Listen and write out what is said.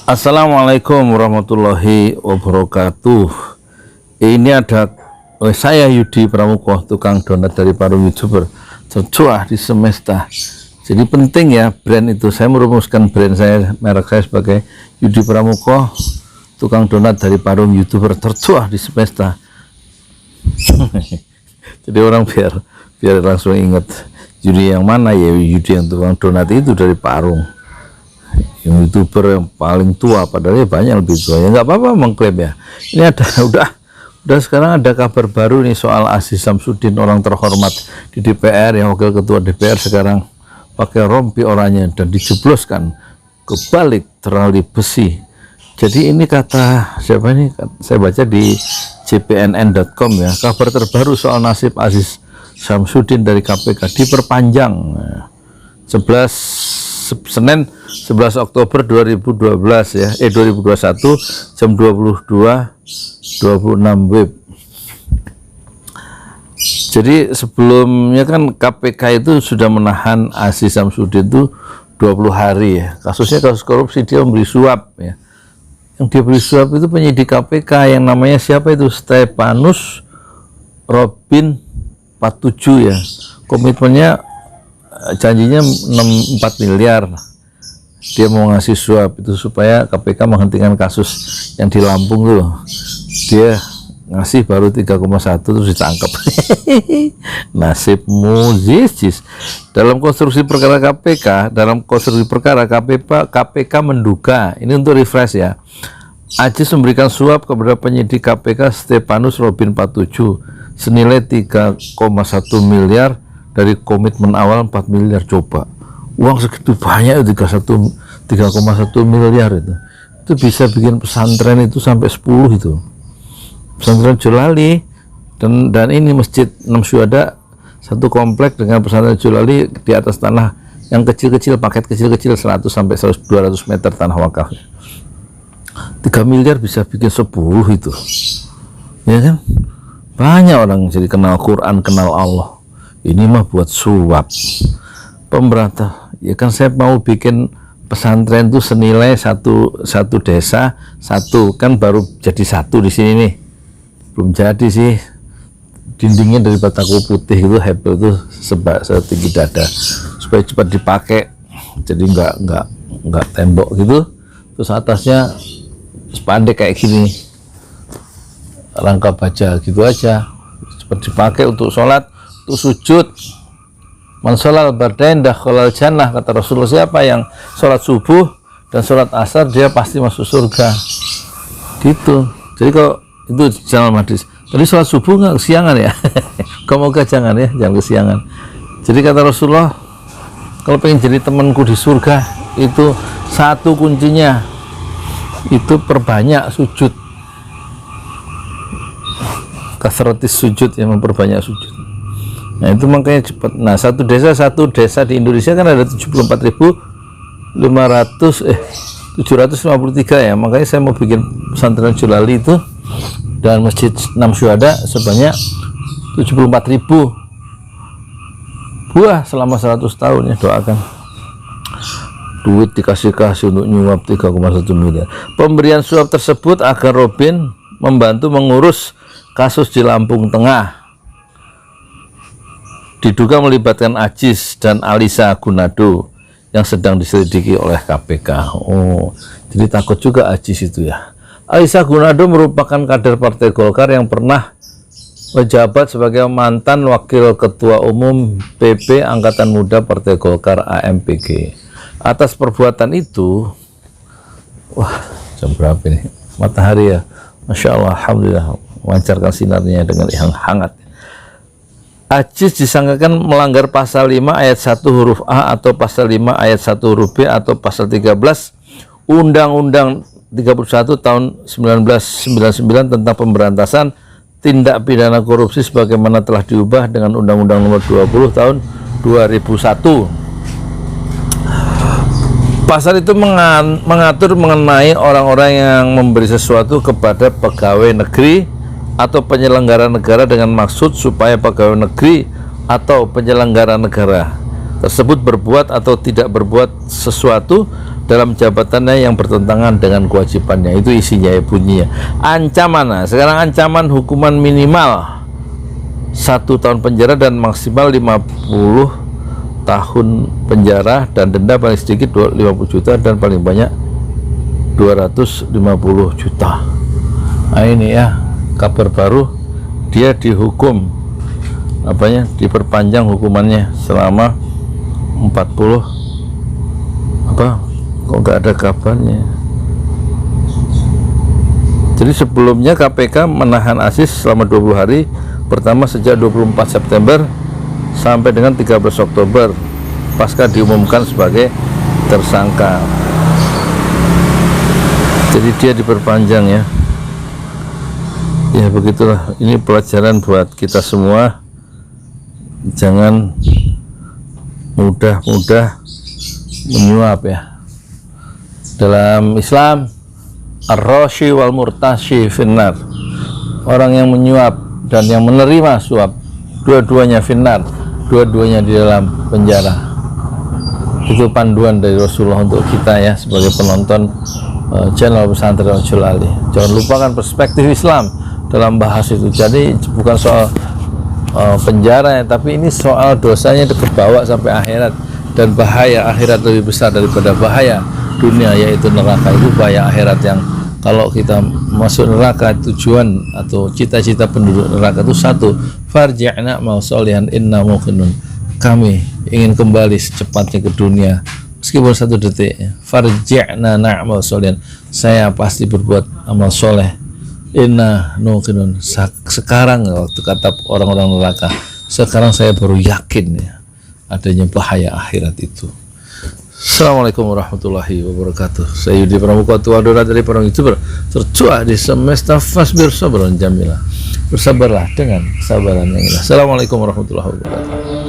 Assalamualaikum warahmatullahi wabarakatuh. Ini ada saya Yudi Pramuko, tukang donat dari Parung YouTuber tercuah di semesta. Jadi penting ya brand itu. Saya merumuskan brand saya, merek saya sebagai Yudi Pramuko, tukang donat dari Parung YouTuber tercuah di semesta. Jadi orang biar langsung ingat Yudi yang mana ya, Yudi yang tukang donat itu dari Parung, yang YouTuber yang paling tua, padahal ya banyak lebih tua. Ya nggak apa-apa mengklaim ya. Ini ada udah sekarang ada kabar baru nih soal Aziz Syamsuddin, orang terhormat di DPR, yang wakil ketua DPR sekarang pakai rompi oranye dan dijebloskan ke balik terali besi. Jadi ini kata siapa ini, saya baca di jpnn.com ya, kabar terbaru soal nasib Aziz Syamsuddin dari KPK diperpanjang Senin 11 Oktober 2012 ya, 2021 jam 22.26 WIB. Jadi sebelumnya kan KPK itu sudah menahan Aziz Syamsuddin itu 20 hari ya. Kasusnya kasus korupsi, dia memberi suap ya. Yang dia beri suap itu penyidik KPK yang namanya siapa itu, Stepanus Robin 47 ya. Komitmennya janjinya 4 miliar. Dia mau ngasih suap itu supaya KPK menghentikan kasus yang di Lampung tuh. Dia ngasih baru 3,1 terus ditangkap. Nasibmu jis. Dalam konstruksi perkara KPK, KPK menduga, ini untuk refresh ya, Aziz memberikan suap kepada penyidik KPK Stepanus Robin 47 senilai 3,1 miliar dari komitmen awal 4 miliar. Coba uang segitu banyak, 3,1 miliar itu bisa bikin pesantren itu sampai 10 itu, pesantren Jolali dan ini Masjid 6 Syuhada, satu komplek dengan pesantren Jolali di atas tanah yang kecil-kecil, paket kecil-kecil 100 sampai 200 meter tanah wakaf. 3 miliar bisa bikin 10 itu ya kan. Banyak orang jadi kenal Quran, kenal Allah. Ini mah buat suap pemberantas ya kan. Saya mau bikin pesantren itu senilai satu desa satu, kan baru jadi satu di sini nih, belum jadi sih. Dindingnya dari bataku putih itu, hebel itu setinggi dada supaya cepat dipakai, jadi nggak tembok gitu. Terus atasnya spandek kayak gini, rangka baja gitu aja, cepat dipakai untuk sholat, untuk sujud. Man sholal bardain dakhalal jannah, kata Rasulullah. Siapa yang sholat subuh dan sholat asar, dia pasti masuk surga gitu. Jadi kalau itu jangan hadis tadi, sholat subuh nggak kesiangan ya. Semoga jangan ya, jangan kesiangan. Jadi kata Rasulullah, kalau pengen jadi temanku di surga, itu satu kuncinya itu perbanyak sujud, kasratis sujud, yang memperbanyak sujud. Nah itu makanya cepat. Nah satu desa di Indonesia kan ada 74.753 ya. Makanya saya mau bikin pesantren Jolali itu dan Masjid 6 Syuhada sebanyak 74.000 buah selama 100 tahun ya. Doakan duit dikasih untuk nyuap 3,1 miliar. Pemberian suap tersebut agar Robin membantu mengurus kasus di Lampung Tengah, diduga melibatkan Aziz dan Alisa Gunado yang sedang diselidiki oleh KPK. Oh, jadi takut juga Aziz itu ya. Alisa Gunado merupakan kader Partai Golkar yang pernah menjabat sebagai mantan Wakil Ketua Umum PP Angkatan Muda Partai Golkar AMPG. Atas perbuatan itu, wah jam berapa ini? Matahari ya, Masya Allah, Alhamdulillah, memancarkan sinarnya dengan yang hangat. Aziz disangkakan melanggar pasal 5 ayat 1 huruf A atau pasal 5 ayat 1 huruf B atau pasal 13 Undang-Undang 31 tahun 1999 tentang pemberantasan tindak pidana korupsi sebagaimana telah diubah dengan Undang-Undang nomor 20 tahun 2001. Pasal itu mengatur mengenai orang-orang yang memberi sesuatu kepada pegawai negeri atau penyelenggara negara dengan maksud supaya pegawai negeri atau penyelenggara negara tersebut berbuat atau tidak berbuat sesuatu dalam jabatannya yang bertentangan dengan kewajibannya. Itu isinya ya, bunyinya. Ancaman, nah sekarang ancaman hukuman minimal 1 tahun penjara dan maksimal 50 tahun penjara, dan denda paling sedikit 50 juta dan paling banyak 250 juta. Nah ini ya kabar baru, dia dihukum diperpanjang hukumannya selama 40 kok nggak ada kabarnya. Jadi sebelumnya KPK menahan Aziz selama 20 hari, pertama sejak 24 September sampai dengan 13 Oktober pasca diumumkan sebagai tersangka. Jadi dia diperpanjang ya. Ya begitulah, ini pelajaran buat kita semua, jangan mudah-mudah menyuap ya. Dalam Islam, ar-rashi wal murtashi finnar, orang yang menyuap dan yang menerima suap, dua-duanya finnar, dua-duanya di dalam penjara. Itu panduan dari Rasulullah untuk kita ya, sebagai penonton channel Pesantren Ojol Ali. Jangan lupakan perspektif Islam dalam bahas itu. Jadi bukan soal penjara ya, tapi ini soal dosanya kebawa sampai akhirat, dan bahaya akhirat lebih besar daripada bahaya dunia, yaitu neraka. Itu bahaya akhirat yang kalau kita masuk neraka, tujuan atau cita-cita penduduk neraka itu satu, farji'na ma sholihan inna muqinun, kami ingin kembali secepatnya ke dunia meskipun 1 detik. Farji'na na'mal sholihan, saya pasti berbuat amal soleh. Inna muqinun, sekarang waktu kata orang-orang neraka, sekarang saya baru yakin ya adanya bahaya akhirat itu. Assalamualaikum warahmatullahi wabarakatuh. Saya Yudi Pramuka, tua doa dari para YouTuber tercuat di semesta fasbir sabran jamila. Bersabarlah dengan kesabaran yang indah. Assalamualaikum warahmatullahi wabarakatuh.